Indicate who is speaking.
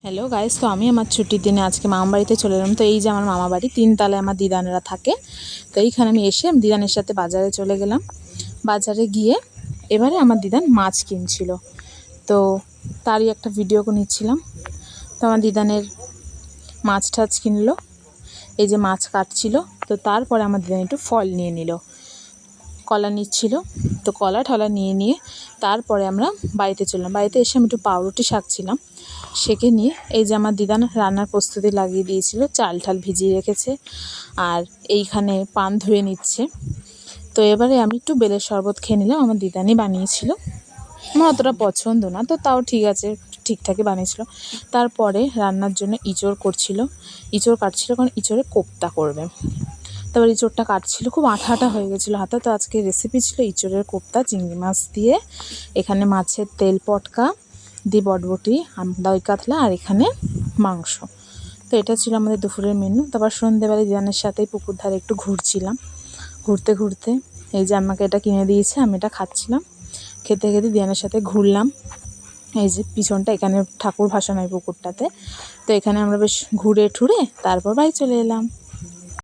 Speaker 1: Hello guys, তো আমি আমার ছুটির দিনে আজকে মামা বাড়িতে চলে এলাম। তো এই যে আমার মামা বাড়ি, 3 তলায় আমার দিদানেরা থাকে। তো এইখানে আমি এসে দিদানের সাথে বাজারে চলে গেলাম। বাজারে গিয়ে এবারে আমার দিদান মাছ কিনছিল, তো তারই একটা ভিডিও নিচ্ছিলাম। তো আমার দিদানের মাছ টাছ কিনলো, এই যে মাছ কাটছিল। তো তারপরে আমার দিদান একটু ফল নিয়ে নিল, কলা নিচ্ছিল। তো কলা ঠলা নিয়ে তারপরে আমরা বাড়িতে চললাম। বাড়িতে এসে আমি একটু পাউরুটি শাকছিলাম, সেকে নিয়ে এই যে আমার দিদান রান্নার প্রস্তুতি লাগিয়ে দিয়েছিল, চাল ঠাল ভিজিয়ে রেখেছে আর এইখানে পান ধুয়ে নিচ্ছে। তো এবারে আমি একটু বেলের শরবত খেয়ে নিলাম, আমার দিদানই বানিয়েছিল। আমার অতটা পছন্দ না, তো তাও ঠিক আছে, ঠিকঠাকই বানিয়েছিল। তারপরে রান্নার জন্য ইঁচড় কাটছিল, কারণ ইঁচড়ে কোপ্তা করবে। তারপর ইঁচড়টা কাটছিল, খুব আঠা আঠা হয়ে গেছিলো হাতে। তো আজকে রেসিপি ছিল ইঁচড়ের কোপ্তা, চিংড়ি মাছ দিয়ে, এখানে মাছের তেল পটকা দিয়ে, বটবটি, দই কাতলা, আর এখানে মাংস। তো এটা ছিল আমাদের দুপুরের মেনু। তারপর সন্ধ্যেবেলায় দিদানের সাথেই পুকুর ধারে একটু ঘুরছিলাম। ঘুরতে এই যে আমাকে এটা কিনে দিয়েছে, আমি এটা খাচ্ছিলাম। খেতে দিদানের সাথে ঘুরলাম। এই যে পিছনটা, এখানে ঠাকুর ভাসানো হয় পুকুরটাতে। তো এখানে আমরা বেশ ঘুরে ঠুরে তারপর বাড়ি চলে এলাম।